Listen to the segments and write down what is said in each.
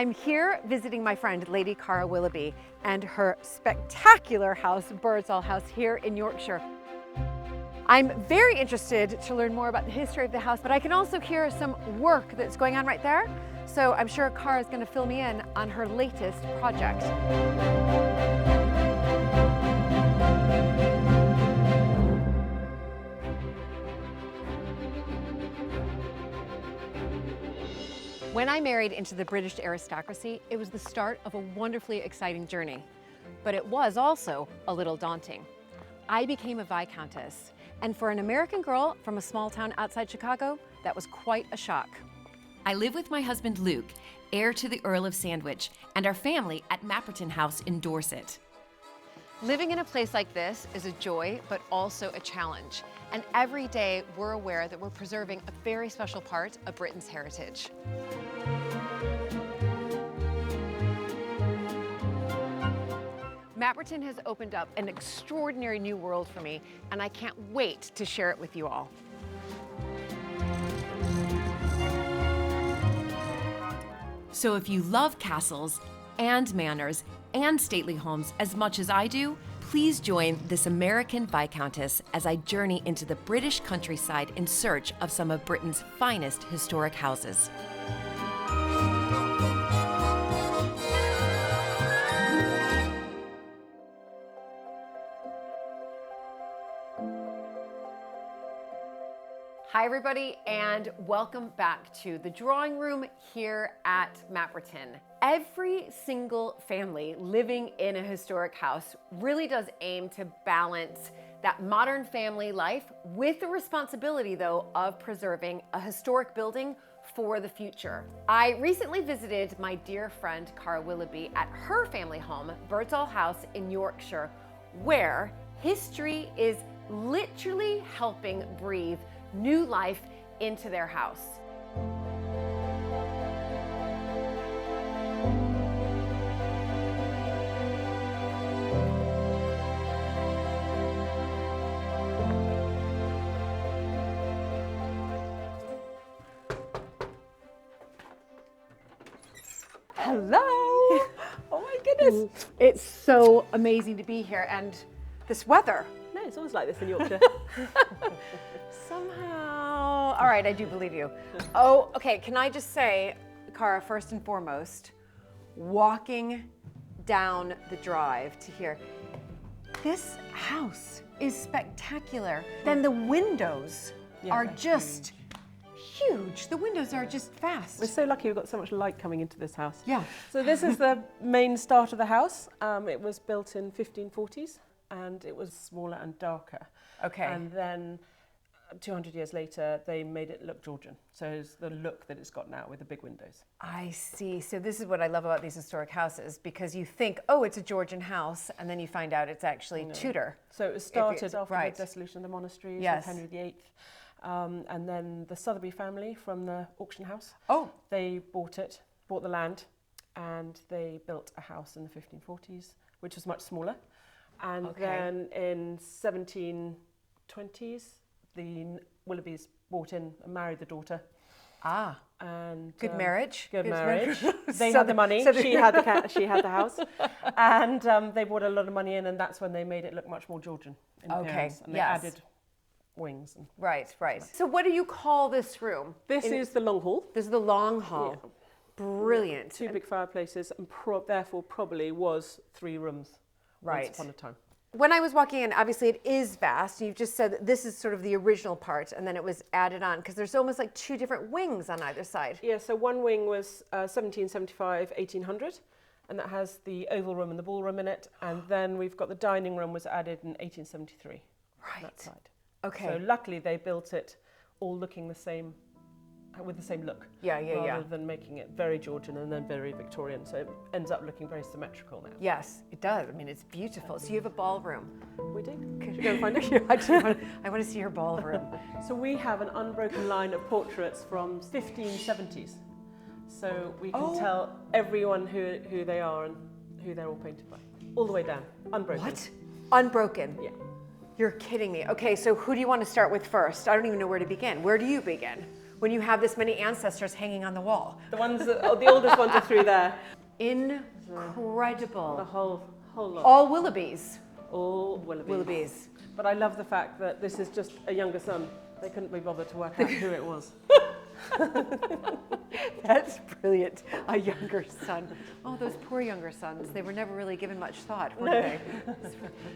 I'm here visiting my friend, Lady Cara Willoughby, and her spectacular house, Birdsall House, here in Yorkshire. I'm very interested to learn more about the history of the house, but I can also hear some work that's going on right there. So I'm sure Cara is going to fill me in on her latest project. When I married into the British aristocracy, it was the start of a wonderfully exciting journey. But it was also a little daunting. I became a viscountess, and for an American girl from a small town outside Chicago, that was quite a shock. I live with my husband Luke, heir to the Earl of Sandwich, and our family at Mapperton House in Dorset. Living in a place like this is a joy, but also a challenge. And every day we're aware that we're preserving a very special part of Britain's heritage. Mapperton has opened up an extraordinary new world for me, and I can't wait to share it with you all. So if you love castles and manors and stately homes as much as I do, please join this American viscountess as I journey into the British countryside in search of some of Britain's finest historic houses. Hi everybody, and welcome back to the drawing room here at Mapperton. Every single family living in a historic house really does aim to balance that modern family life with the responsibility, though, of preserving a historic building for the future. I recently visited my dear friend Cara Willoughby at her family home, Birdsall House in Yorkshire, where history is literally helping breathe new life into their house. Hello! Oh my goodness! It's so amazing to be here, and this weather. No, it's always like this in Yorkshire. Somehow. All right, I do believe you. Oh, okay. Can I just say, Cara, first and foremost, walking down the drive to here, this house is spectacular. Then the windows are just huge. The windows are just vast. We're so lucky we've got so much light coming into this house. Yeah. So this is the main start of the house. It was built in 1540s and it was smaller and darker. Okay. And then 200 years later, they made it look Georgian. So it's the look that it's got now with the big windows. I see. So this is what I love about these historic houses, because you think, oh, it's a Georgian house, and then you find out it's actually Tudor. So it was started after the dissolution of the monasteries with Henry VIII. And then the Sotheby family from the auction house, they bought the land, and they built a house in the 1540s, which was much smaller. And then in 1720s, the Willoughbys bought in and married the daughter. Ah, and good marriage. Good marriage. They had the money. She had the house, and they brought a lot of money in, and that's when they made it look much more Georgian in appearance. And they added wings. And right. So what do you call this room? This is the long hall. This is the long hall. Yeah. Brilliant. Two big fireplaces, and therefore probably was 3 rooms once upon a time. When I was walking in, obviously it is vast. You've just said that this is sort of the original part, and then it was added on, because there's almost like 2 different wings on either side. Yeah, so one wing was 1775, 1800, and that has the oval room and the ballroom in it. And then we've got the dining room was added in 1873. Right. That side. Okay. So luckily they built it all looking the same, with the same look. Rather than making it very Georgian and then very Victorian. So it ends up looking very symmetrical now. Yes, it does. I mean, it's beautiful. So you have a ballroom. We do. Could you go and find it? I want to see your ballroom. So we have an unbroken line of portraits from 1570s. So we can tell everyone who they are and who they're all painted by. All the way down. Unbroken. What? Unbroken? Yeah. You're kidding me. Okay, so who do you want to start with first? I don't even know where to begin. Where do you begin? when you have this many ancestors hanging on the wall. The ones that, the oldest ones are through there. Incredible. The whole lot. All Willoughbys. All Willoughbys. But I love the fact that this is just a younger son. They couldn't be bothered to work out who it was. That's brilliant. A younger son. Oh, those poor younger sons. They were never really given much thought, were they?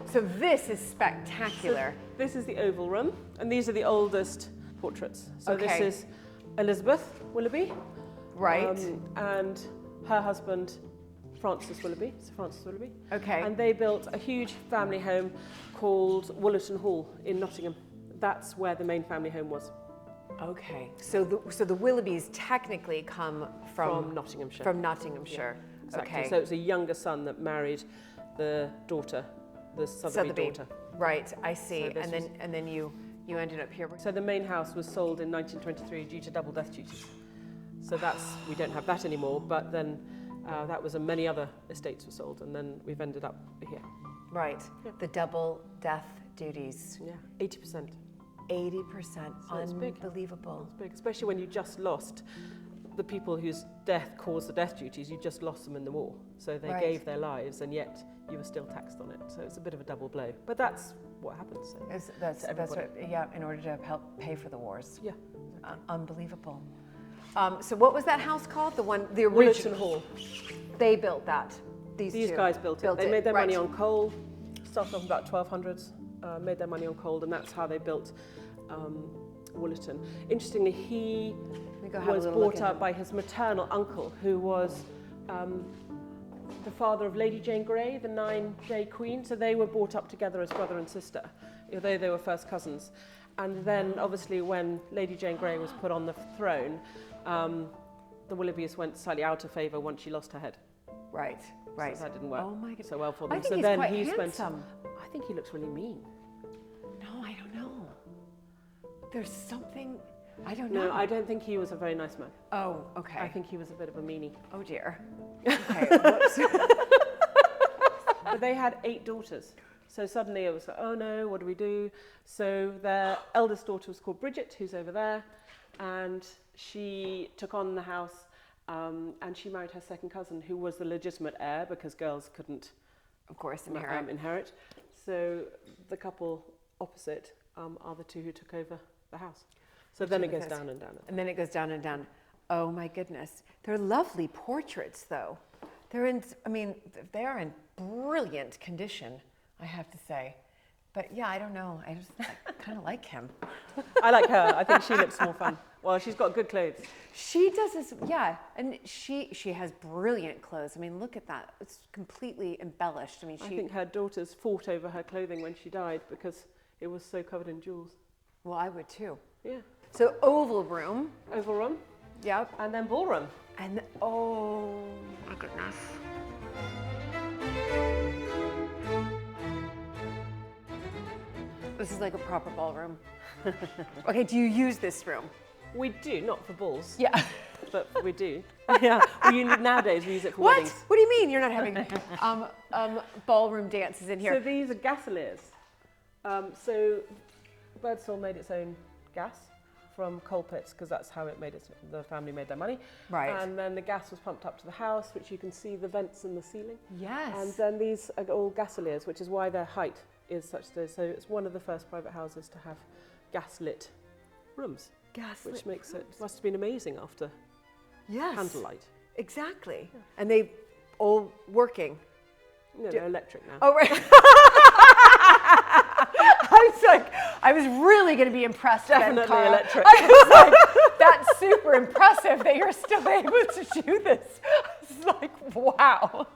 So this is spectacular. So this is the Oval Room, and these are the oldest portraits. So okay. This is Elizabeth Willoughby. Right. And her husband, Francis Willoughby. Sir Francis Willoughby. Okay. And they built a huge family home called Woollerton Hall in Nottingham. That's where the main family home was. Okay, so the Willoughbys technically come from Nottinghamshire. From Nottinghamshire. Yeah, exactly. Okay. So it's a younger son that married the daughter, the Sotheby daughter. Right, I see. So and then you ended up here. So the main house was sold in 1923 due to double death duties. So we don't have that anymore. But then that was, and many other estates were sold, and then we've ended up here. Right. Yeah. The double death duties. Yeah, 80%. 80%. So unbelievable. It's big, especially when you just lost the people whose death caused the death duties. You just lost them in the war, so they gave their lives, and yet you were still taxed on it. So it's a bit of a double blow. But that's what happens. So that's what, yeah. In order to help pay for the wars. Yeah. Unbelievable. So what was that house called? The original Woollerton Hall. They built that. These guys built it. They made their money on coal. Started off about 1200s. Made their money on coal, and that's how they built Woollerton. Interestingly, he was brought up by his maternal uncle, who was the father of Lady Jane Grey, the 9-day queen. So they were brought up together as brother and sister, although they were first cousins. And then, obviously, when Lady Jane Grey was put on the throne, the Willoughbys went slightly out of favour once she lost her head. Right. So that didn't work so well for them. I think so he's then quite he handsome. I think he looks really mean. No, I don't know. There's something, I don't know. No, I don't think he was a very nice man. Oh, okay. I think he was a bit of a meanie. Oh dear. Okay, whoops. But they had 8 daughters. So suddenly it was like, oh no, what do we do? So their eldest daughter was called Bridget, who's over there. And she took on the house, and she married her second cousin, who was the legitimate heir, because girls couldn't, of course, inherit. So the couple opposite are the two who took over the house. So then it goes down and down. And then it goes down and down. Oh my goodness. They're lovely portraits though. They are in brilliant condition, I have to say. But yeah, I don't know. I just kind of like him. I like her. I think she looks more fun. Well, she's got good clothes. She does this, yeah. And she has brilliant clothes. I mean, look at that. It's completely embellished. I think her daughters fought over her clothing when she died because it was so covered in jewels. Well, I would too. Yeah. So Oval Room. Oval Room. Yep. And then Ballroom. And oh my goodness. This is like a proper ballroom. Okay, do you use this room? We do, not for balls. Yeah. But we do. Yeah. Nowadays we use it for what? weddings. What do you mean you're not having ballroom dances in here? So these are gasoliers. So Birdsall made its own gas from coal pits, because that's how the family made their money. Right. And then the gas was pumped up to the house, which you can see the vents in the ceiling. Yes. And then these are all gasoliers, which is why their height is such this. So it's one of the first private houses to have gas-lit rooms. Which makes it must have been amazing after candlelight. Exactly. Yeah. And they all working. No, they're electric now. Oh, right. I was really going to be impressed. Definitely then, electric. I was like, that's super impressive that you're still able to do this. It's like, wow.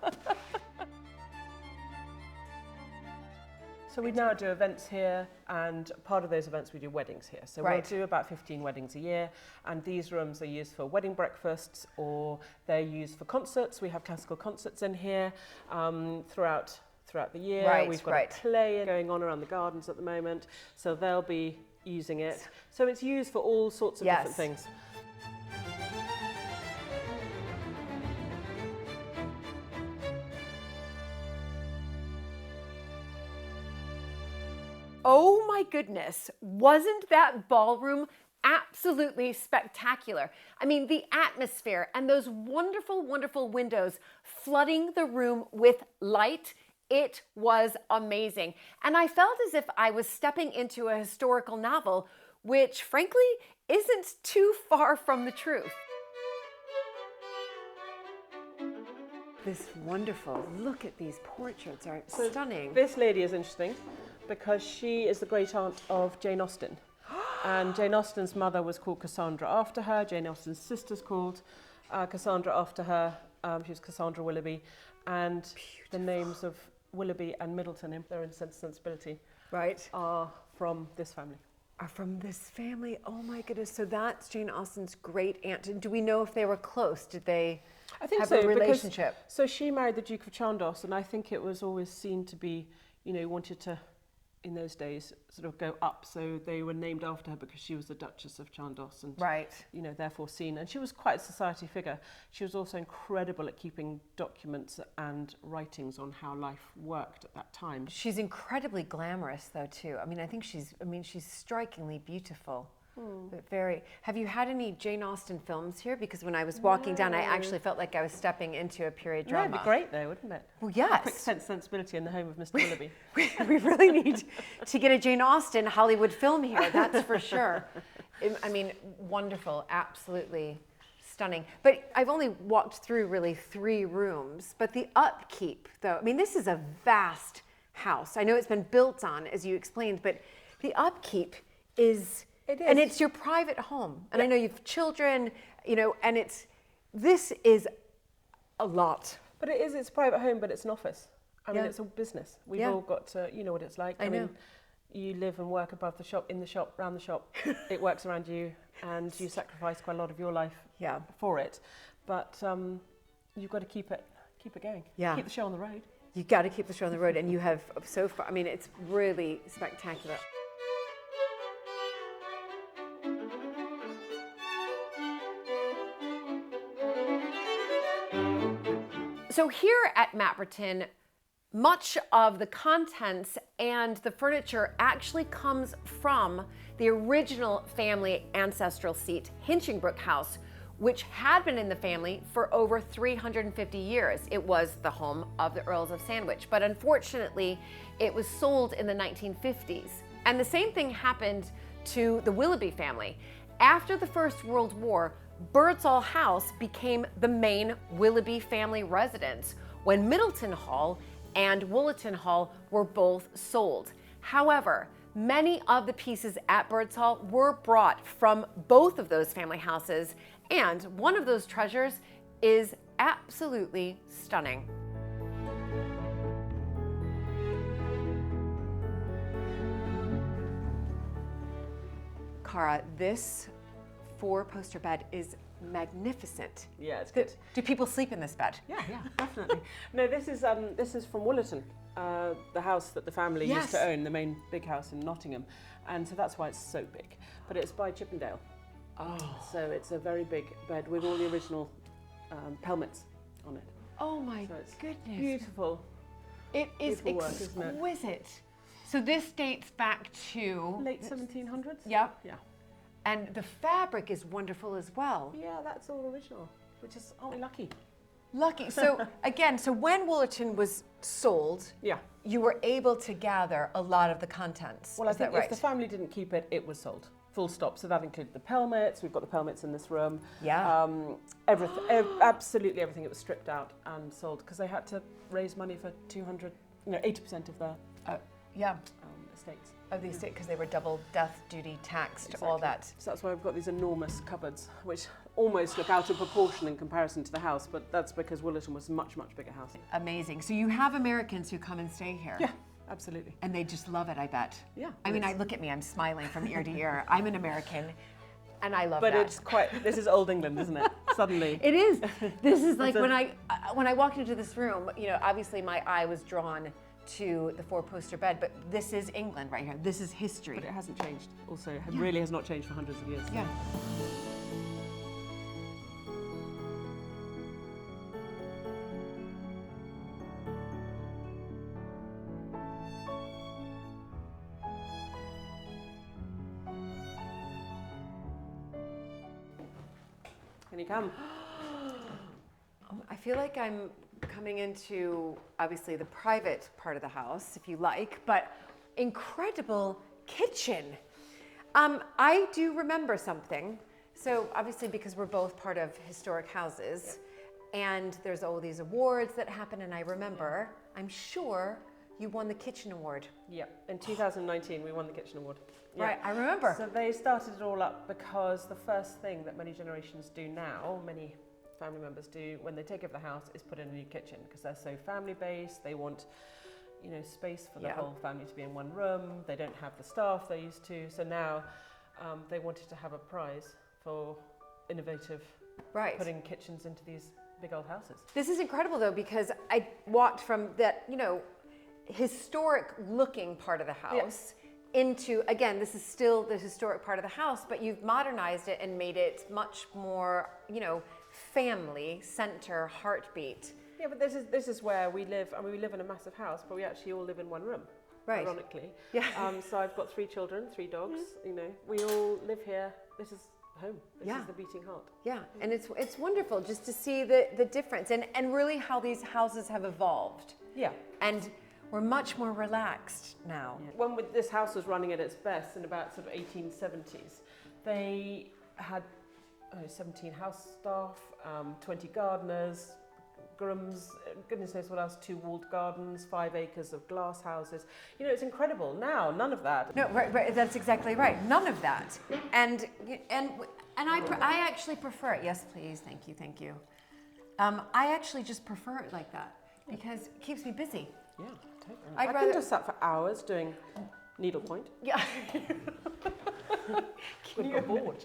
So we now do events here, and part of those events we do weddings here. So we'll do about 15 weddings a year, and these rooms are used for wedding breakfasts, or they're used for concerts. We have classical concerts in here throughout the year. We've got a play going on around the gardens at the moment, so they'll be using it. So it's used for all sorts of different things. Oh my goodness, wasn't that ballroom absolutely spectacular. I mean, the atmosphere and those wonderful, wonderful windows flooding the room with light, it was amazing. And I felt as if I was stepping into a historical novel, which frankly isn't too far from the truth. This wonderful, look at these portraits, are stunning. This lady is interesting because she is the great aunt of Jane Austen. And Jane Austen's mother was called Cassandra after her. Jane Austen's sister's called Cassandra after her. She was Cassandra Willoughby. And the names of Willoughby and Middleton in their Sense and Sensibility are from this family. Are from this family? Oh my goodness. So that's Jane Austen's great aunt. And do we know if they were close? Did they have a relationship? So she married the Duke of Chandos, and I think it was always seen to be, you know, wanted to, in those days, sort of go up. So they were named after her because she was the Duchess of Chandos, and you know, therefore seen. And she was quite a society figure. She was also incredible at keeping documents and writings on how life worked at that time. She's incredibly glamorous, though, too. I mean, I think she's strikingly beautiful. But very. Have you had any Jane Austen films here? Because when I was walking down, I actually felt like I was stepping into a period drama. That'd be great, though, wouldn't it? Well, yes. A quick Sense Sensibility in the home of Mr. Willoughby. We really need to get a Jane Austen Hollywood film here, that's for sure. I mean, wonderful, absolutely stunning. But I've only walked through really 3 rooms. But the upkeep, though, I mean, this is a vast house. I know it's been built on, as you explained, but the upkeep is... It is. And it's your private home. And I know you have children, you know, and this is a lot. But it's a private home, but it's an office. I mean, it's a business. We've all got to, you know what it's like. I know. Mean, you live and work above the shop, in the shop, round the shop. It works around you, and you sacrifice quite a lot of your life for it. But you've got to keep it going. Yeah. Keep the show on the road. You got to keep the show on the road, and you have so far. I mean, it's really spectacular. So here at Mapperton, much of the contents and the furniture actually comes from the original family ancestral seat, Hinchingbrook House, which had been in the family for over 350 years. It was the home of the Earls of Sandwich, but unfortunately, it was sold in the 1950s. And the same thing happened to the Willoughby family. After the First World War, Birdsall House became the main Willoughby family residence when Middleton Hall and Woollerton Hall were both sold. However, many of the pieces at Birdsall were brought from both of those family houses, and one of those treasures is absolutely stunning. Cara, this 4-poster bed is magnificent. Yeah, it's good. Do people sleep in this bed? Yeah, definitely. No, this is from Woollerton, the house that the family used to own, the main big house in Nottingham, and so that's why it's so big. But it's by Chippendale. Oh. So it's a very big bed with all the original pelmets on it. Oh my goodness. Beautiful. It is beautiful exquisite. Work, isn't it? So this dates back to... Late 1700s? Yep. Yeah. And the fabric is wonderful as well. Yeah, that's all original, which is, aren't we lucky? Lucky. So again, so when Woollerton was sold, you were able to gather a lot of the contents. Well, I think if the family didn't keep it, it was sold. Full stop. So that included the pelmets. We've got the pelmets in this room. Yeah. Everything, absolutely everything. It was stripped out and sold because they had to raise money for 80% of their estates. Of the estate, because they were double death duty taxed, all that. So that's why we've got these enormous cupboards, which almost look out of proportion in comparison to the house, but that's because Woollerton was a much, much bigger house. Amazing. So you have Americans who come and stay here. Yeah, absolutely. And they just love it, I bet. Yeah. I mean, look at me, I'm smiling from ear to ear. I'm an American, and I love that. But this is old England, isn't it? Suddenly. It is. This is like when I walked into this room, you know, obviously my eye was drawn to the 4-poster bed, but this is England right here. This is history. But it hasn't changed. Also, it really has not changed for hundreds of years. Yeah. when you come. I feel like I'm coming into, obviously, the private part of the house, if you like, but incredible kitchen. I do remember something. So obviously, because we're both part of historic houses, and there's all these awards that happen, and I remember, I'm sure you won the kitchen award. Yeah, in 2019 we won the kitchen award. Yeah. Right, I remember. So they started it all up because the first thing that many generations do now, many family members do when they take over the house, is put in a new kitchen, because they're so family based. They want, you know, space for the whole family to be in one room. They don't have the staff they used to. So now they wanted to have a prize for innovative putting kitchens into these big old houses. This is incredible though, because I walked from that, you know, historic looking part of the house into, again, this is still the historic part of the house, but you've modernized it and made it much more, you know, family center, heartbeat. Yeah, but this is where we live. I mean, we live in a massive house, but we actually all live in one room. Right. Ironically. Yeah. So I've got 3 children, 3 dogs. You know, we all live here. This is home. This is the beating heart. Yeah, and it's wonderful just to see the difference and really how these houses have evolved. Yeah. And we're much more relaxed now. Yeah. When this house was running at its best in about sort of 1870s, they had 17 house staff, 20 gardeners, grooms, goodness knows what else, 2 walled gardens, 5 acres of glass houses. You know, it's incredible. Now, none of that. No, right, that's exactly right. None of that. And I actually prefer it. Yes, please. Thank you. I actually just prefer it like that because it keeps me busy. Yeah, totally. I could just sat for hours doing needlepoint. Yeah. Can you bored?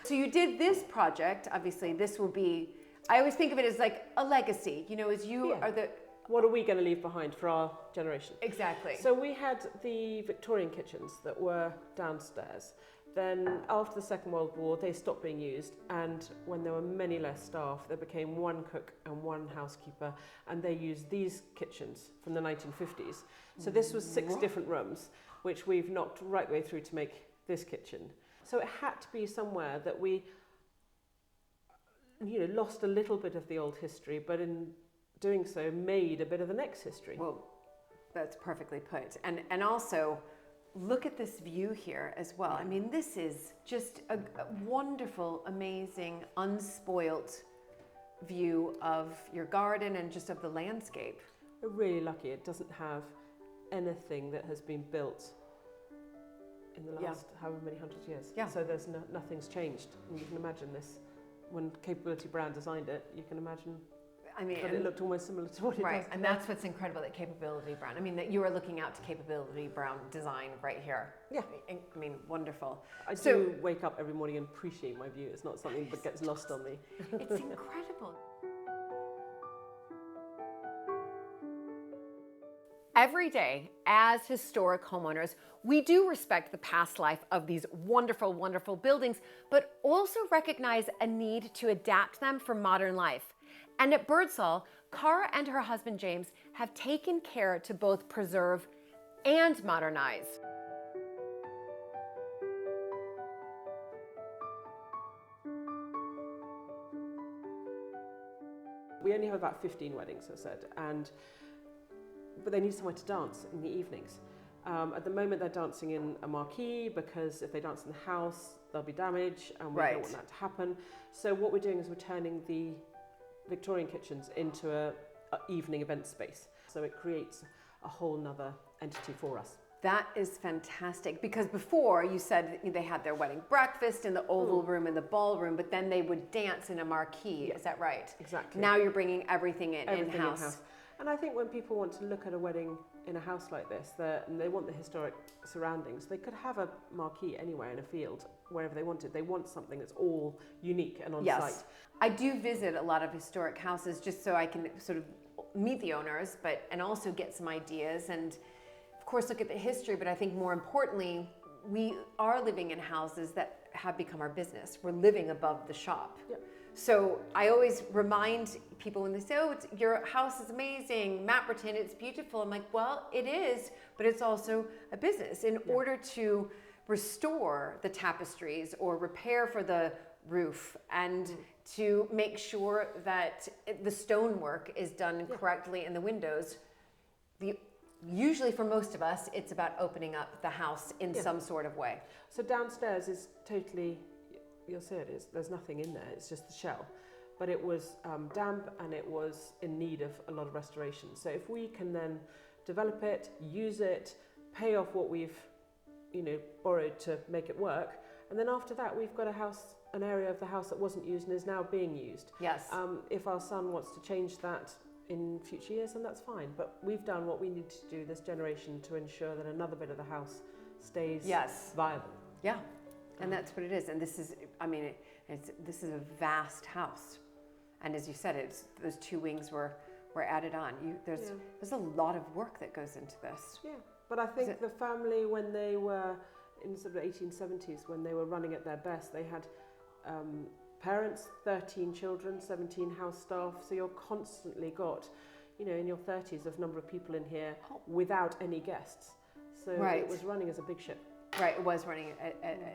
So you did this project. Obviously, this will be. I always think of it as like a legacy. You know, as you are the. What are we going to leave behind for our generation? Exactly. So we had the Victorian kitchens that were downstairs. Then after the Second World War, they stopped being used. And when there were many less staff, there became 1 cook and 1 housekeeper. And they used these kitchens from the 1950s. So this was 6 different rooms, which we've knocked right the way through to make this kitchen. So it had to be somewhere that we, you know, lost a little bit of the old history, but in doing so made a bit of the next history. Well, that's perfectly put. And also, look at this view here as well. I mean, this is just a wonderful, amazing, unspoilt view of your garden and just of the landscape. We're really lucky it doesn't have anything that has been built in the last however many hundred years. Yeah. So there's nothing's changed. And you can imagine this. When Capability Brown designed it, you can imagine that it looked almost similar to what it does. Right, and that's what's incredible at Capability Brown. I mean, that you are looking out to Capability Brown design right here. Yeah. I mean, wonderful. I do wake up every morning and appreciate my view. It's not something that gets lost on me. It's incredible. Every day, as historic homeowners, we do respect the past life of these wonderful, wonderful buildings, but also recognize a need to adapt them for modern life. And at Birdsall, Cara and her husband James have taken care to both preserve and modernize. We only have about 15 weddings, as I said, but they need somewhere to dance in the evenings. At the moment, they're dancing in a marquee because if they dance in the house, there'll be damage, and we don't want that to happen. So what we're doing is we're turning the Victorian kitchens into a evening event space. So it creates a whole nother entity for us. That is fantastic, because before you said they had their wedding breakfast in the oval room and the ballroom, but then they would dance in a marquee. Yeah. Is that right? Exactly. Now you're bringing everything in-house. And I think when people want to look at a wedding in a house like this, and they want the historic surroundings, they could have a marquee anywhere in a field, wherever they wanted. They want something that's all unique and on site. I do visit a lot of historic houses just so I can sort of meet the owners, and also get some ideas and, of course, look at the history. But I think more importantly, we are living in houses that have become our business. We're living above the shop. Yeah. So I always remind people when they say, oh, your house is amazing, Mapperton, it's beautiful. I'm like, well, it is, but it's also a business. In order to restore the tapestries or repair for the roof and to make sure that the stonework is done correctly in the windows. Usually for most of us, it's about opening up the house in some sort of way. So downstairs is totally, you'll see it is, there's nothing in there, it's just the shell. But it was damp and it was in need of a lot of restoration. So if we can then develop it, use it, pay off what we've borrowed to make it work, and then after that we've got an area of the house that wasn't used and is now being used. Yes. If our son wants to change that in future years, then that's fine. But we've done what we need to do this generation to ensure that another bit of the house stays viable. Yeah, and that's what it is. And this is, this is a vast house. And as you said, those two wings were added on. There's a lot of work that goes into this. Yeah, but I think the family, when they were in sort of the 1870s, when they were running at their best, they had parents, 13 children, 17 house staff. So you're constantly got, in your 30s of number of people in here without any guests. So it was running as a big ship. Right, it was running.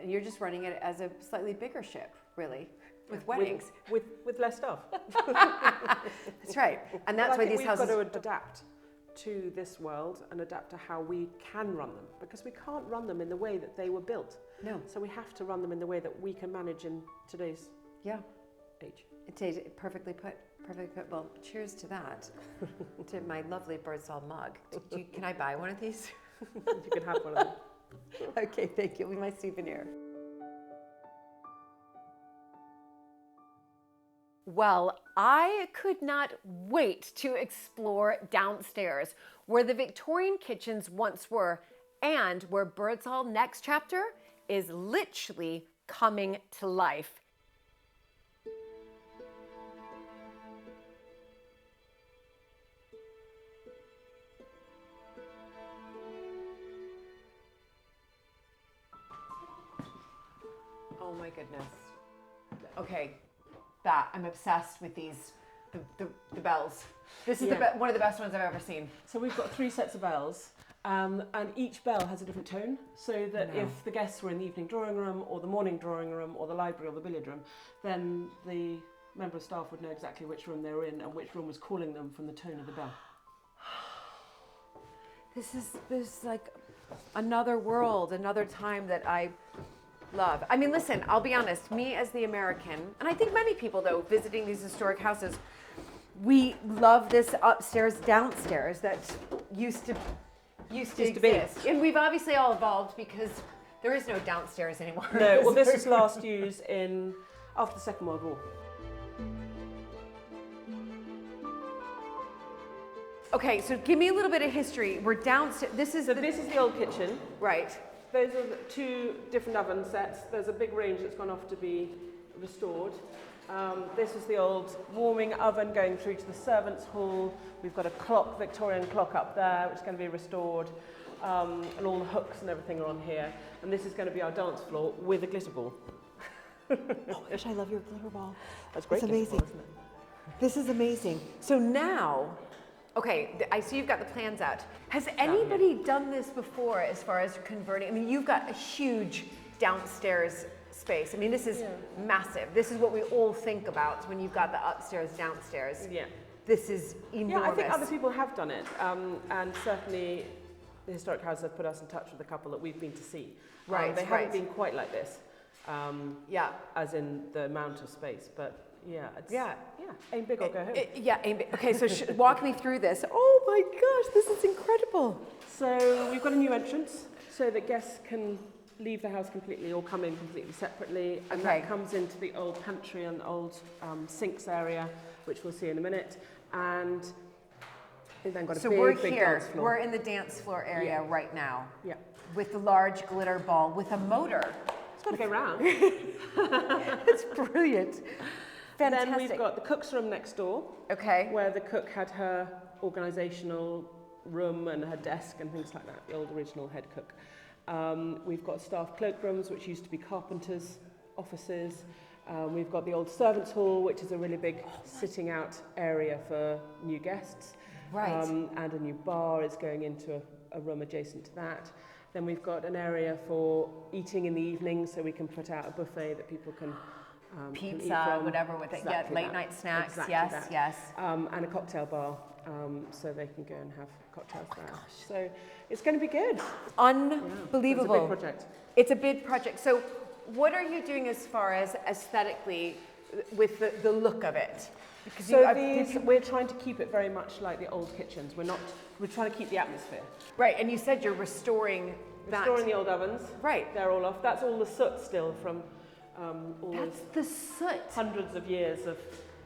You're just running it as a slightly bigger ship, really, with weddings. With less staff. That's right. And that's why these houses... we've got to adapt to this world and adapt to how we can run them, because we can't run them in the way that they were built. No. So we have to run them in the way that we can manage in today's age. It's perfectly put. Perfectly put. Well, cheers to that. To my lovely Birdsall mug. Can I buy one of these? You can have one of them. Okay, thank you. It'll be my souvenir. Well, I could not wait to explore downstairs where the Victorian kitchens once were and where Birdsall next chapter is literally coming to life. Oh my goodness. Okay, I'm obsessed with these, the bells. This is one of the best ones I've ever seen. So we've got 3 sets of bells, and each bell has a different tone, so that if the guests were in the evening drawing room or the morning drawing room or the library or the billiard room, then the member of staff would know exactly which room they were in and which room was calling them from the tone of the bell. This is like another world, another time that I love. I mean, listen, I'll be honest, me as the American, and I think many people though, visiting these historic houses, we love this upstairs, downstairs that used to exist. And we've obviously all evolved because there is no downstairs anymore. No, well this was last used after the Second World War. Okay, so give me a little bit of history. We're downstairs. This is the old kitchen. Right. Those are the 2 different oven sets. There's a big range that's gone off to be restored. This is the old warming oven going through to the servants' hall. We've got a clock, Victorian clock up there, which is going to be restored. And all the hooks and everything are on here. And this is going to be our dance floor with a glitter ball. Oh my gosh, I love your glitter ball. That's great. It's amazing. Ball, isn't it? This is amazing. So now, okay, I see you've got the plans out. Has anybody done this before as far as converting? I mean, you've got a huge downstairs space. I mean, this is massive. This is what we all think about when you've got the upstairs, downstairs. Yeah. This is enormous. Yeah, I think other people have done it. And certainly the Historic Houses have put us in touch with a couple that we've been to see. Right, they haven't been quite like this. As in the amount of space, but aim big or go home. Aim big. Okay, so walk me through this. Oh my gosh, this is incredible. So we've got a new entrance so that guests can leave the house completely or come in completely separately, and that comes into the old pantry and old sinks area, which we'll see in a minute. And we've then got a big dance floor. We're in the dance floor area right now. Yeah. With the large glitter ball with a motor. It's got to go round. It's brilliant. Fantastic. Then we've got the cook's room next door. Okay. Where the cook had her organisational room and her desk and things like that, the old original head cook. We've got staff cloakrooms, which used to be carpenters' offices. We've got the old servants' hall, which is a really big sitting out area for new guests. Right. And a new bar is going into a room adjacent to that. Then we've got an area for eating in the evening, so we can put out a buffet that people can Pizza, whatever with it. Exactly late night snacks. Exactly yes, that. yes. And a cocktail bar, so they can go and have cocktails there. So it's going to be good. Unbelievable. It's a big project. It's a big project. So what are you doing as far as aesthetically with the look of it? Because so we're trying to keep it very much like the old kitchens. We're trying to keep the atmosphere. Right, and you said you're restoring the old ovens. Right. They're all off. That's all the soot still from That's the soot. hundreds of years of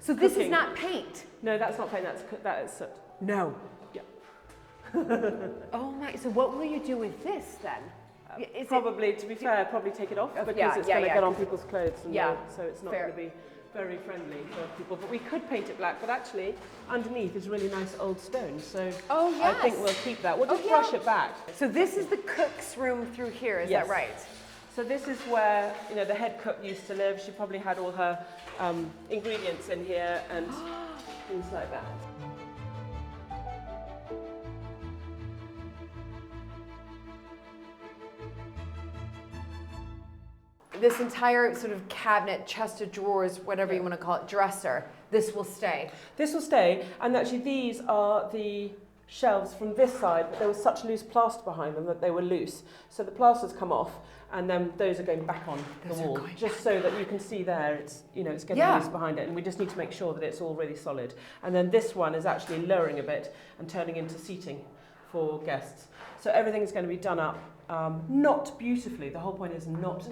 So this is not paint? No, that's not paint, that is soot. No. Yeah. Oh my, so what will you do with this then? To be fair, probably take it off because it's going to get on people's clothes. And so it's not going to be very friendly for people. But we could paint it black, but actually underneath is really nice old stone. So I think we'll keep that. We'll just brush it back. So this is the cook's room through here, is that right? So this is where the head cook used to live. She probably had all her ingredients in here and things like that. This entire sort of cabinet, chest of drawers, whatever you want to call it, dresser, this will stay? This will stay, and actually these are the shelves from this side, but there was such loose plaster behind them that they were loose. So the plaster's come off, and then those are going back on the wall, just so that you can see there it's getting loose behind it, and we just need to make sure that it's all really solid. And then this one is actually lowering a bit and turning into seating for guests. So everything's going to be done up, not beautifully. The whole point is not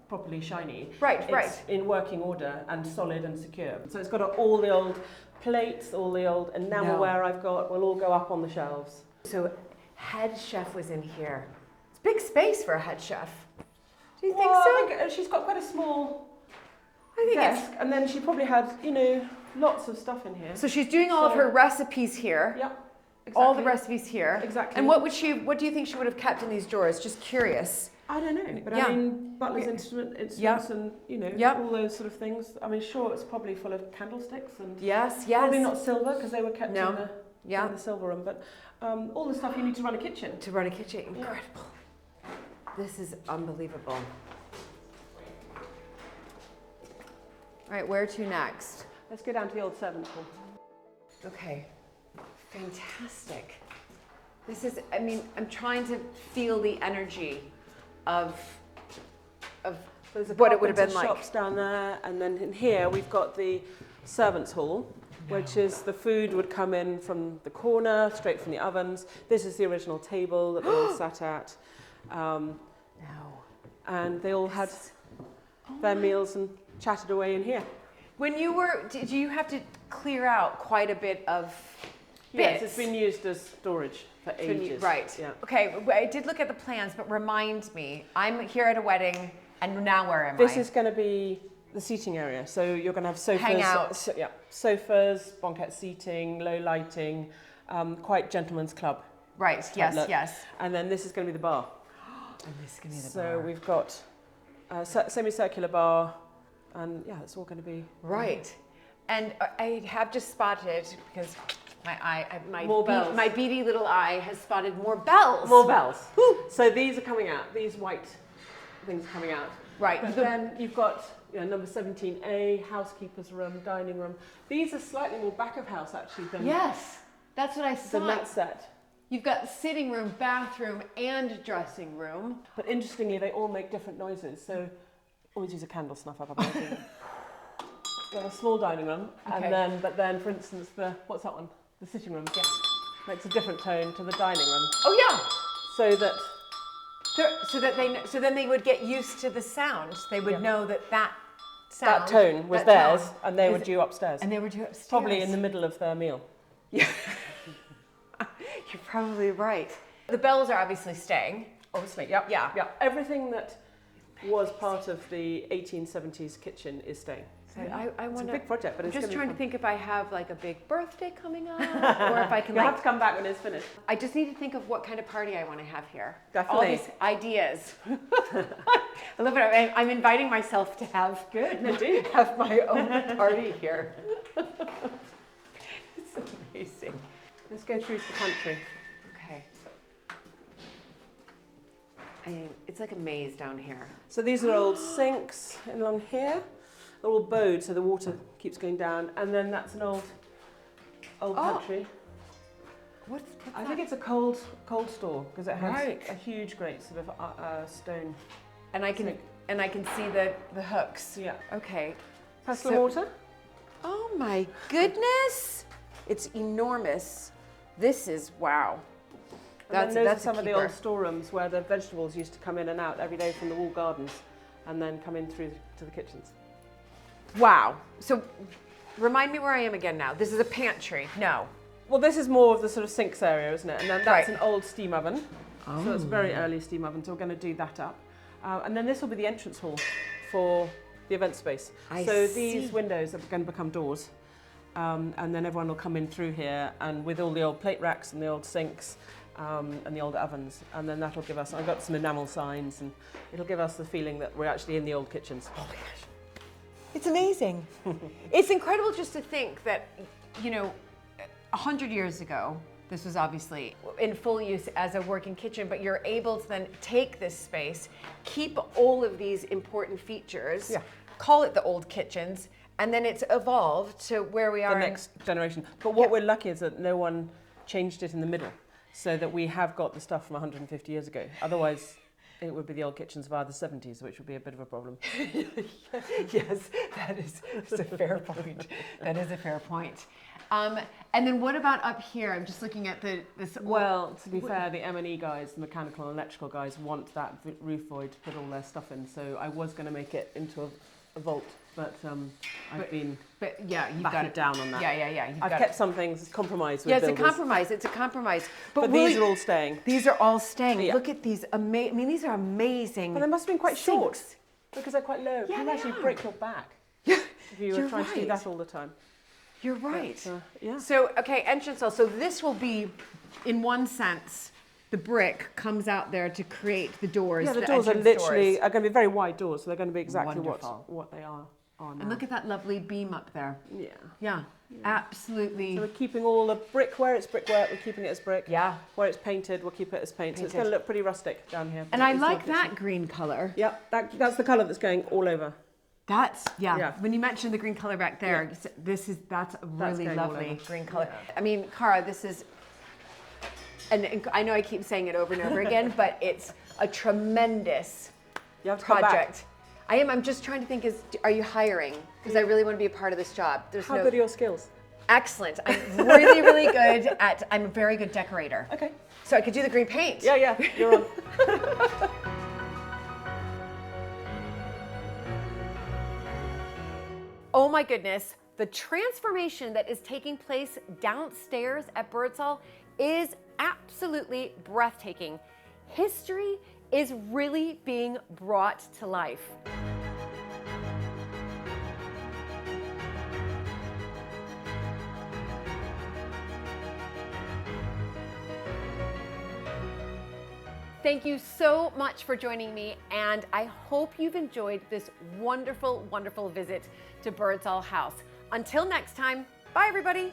properly shiny. It's in working order and solid and secure. So it's got all the old plates, all the old enamelware I've got will all go up on the shelves. So head chef was in here. It's big space for a head chef. Do you think so? I think she's got quite a small desk, and then she probably had, lots of stuff in here. So she's doing all of her recipes here. Yep. Exactly. All the recipes here. Exactly. And what do you think she would have kept in these drawers? Just curious. I don't know, but I mean, butler's instruments and, all those sort of things. I mean, sure, it's probably full of candlesticks and probably not silver because they were kept in the silver room, but all the stuff you need to run a kitchen. To run a kitchen, incredible. This is unbelievable. All right, where to next? Let's go down to the old servants' hall. Okay, fantastic. This is, I'm trying to feel the energy of what it would have been like. Shops down there, and then in here we've got the servants' hall, which is the food would come in from the corner, straight from the ovens. This is the original table that they all sat at. And they all had their meals and chatted away in here. When you were, did you have to clear out quite a bit of bits? Yes, it's been used as storage for ages. Right. Yeah. Okay, I did look at the plans, but remind me, I'm here at a wedding, and now where am I? This is going to be the seating area. So you're going to have sofas. Hang out. Sofas, banquette seating, low lighting, quite gentleman's club. Right, yes, look. yes. And then this is going to be the bar. And this is going to be the bar. bar. So we've got a semicircular bar, and it's all going to be... Right. And I have just spotted, because my beady little eye has spotted more bells. More bells. So these are coming out, these white things are coming out. Right. But then you've got number 17A, housekeeper's room, dining room. These are slightly more back of house actually than... Yes, that's what I saw. Than that set. You've got sitting room, bathroom, and dressing room. But interestingly, they all make different noises. So always use a candle snuff up. We have a small dining room, and then, for instance, what's that one? The sitting room. Yeah. Makes a different tone to the dining room. Oh yeah. So then they would get used to the sound. They would know that sound, that tone was theirs, and they were due upstairs. And they were due upstairs. Probably in the middle of their meal. Yeah. You're probably right. The bells are obviously staying. Obviously, yeah. Everything that was part of the 1870s kitchen is staying. So I it's a big project, but I'm it's just trying to think if I have like a big birthday coming up, or if I can. You have to come back when it's finished. I just need to think of what kind of party I want to have here. Definitely. All these ideas. I love it. I'm inviting myself to have have my own party here. It's amazing. Let's go through to the pantry. Okay. It's like a maze down here. So these are old sinks along here. they're all bowed so the water keeps going down. And then that's an old pantry. What's I think it's a cold store because it has a huge, great sort of stone. And I can see the hooks. Yeah. Okay. Pestle and mortar. Oh my goodness! It's enormous. This is wow. That's some of the old storerooms where the vegetables used to come in and out every day from the walled gardens, and then come in through to the kitchens. Wow. So, remind me where I am again now. This is a pantry. No. Well, this is more of the sort of sinks area, isn't it? And then that's an old steam oven. Oh. So it's a very early steam oven, so we're going to do that up. And then this will be the entrance hall for the event space. These windows are going to become doors. And then everyone will come in through here, and with all the old plate racks and the old sinks and the old ovens. And then that'll give us, I've got some enamel signs, and it'll give us the feeling that we're actually in the old kitchens. Oh my gosh. It's amazing. It's incredible just to think that, 100 years ago, this was obviously in full use as a working kitchen, but you're able to then take this space, keep all of these important features, call it the old kitchens, and then it's evolved to where we are. The next generation. But what we're lucky is that no one changed it in the middle, so that we have got the stuff from 150 years ago. Otherwise, it would be the old kitchens of either 70s, which would be a bit of a problem. Yes, that's a fair point. That is a fair point. And then what about up here? I'm just looking at this. Well, to be fair, the M&E guys, the mechanical and electrical guys, want that roof void to put all their stuff in. So I was going to make it into a vault, but I've been you've got it down on that. Yeah. I've kept some things compromised with builders. It's a compromise. But these are all staying. These are all staying. Yeah. Look at these these are amazing. But they must have been quite sinks. short because they're quite low. Yeah, You actually break your back Yeah, if you were trying to do that all the time. You're right. But, So, okay, entrance hall. So this will be, in one sense, the brick comes out there to create the doors. Yeah, the doors are literally going to be very wide doors, so they're going to be exactly what they are now. And look at that lovely beam up there. Yeah. Absolutely. So we're keeping all the brick where it's brickwork, we're keeping it as brick. Yeah. Where it's painted, we'll keep it as paint. So it's going to look pretty rustic down here. And I like that green colour. Yep, that's the colour that's going all over. That's, when you mentioned the green color back there, that's a really lovely green color. Yeah. I mean, Cara, this is, and I know I keep saying it over and over again, but it's a tremendous project. I'm just trying to think, are you hiring? Because I really want to be a part of this job. How good are your skills? Excellent. I'm really, really good I'm a very good decorator. Okay. So I could do the green paint. Yeah, you're on. Oh my goodness, the transformation that is taking place downstairs at Birdsall is absolutely breathtaking. History is really being brought to life. Thank you so much for joining me, and I hope you've enjoyed this wonderful, wonderful visit to Birdsall House. Until next time, bye everybody.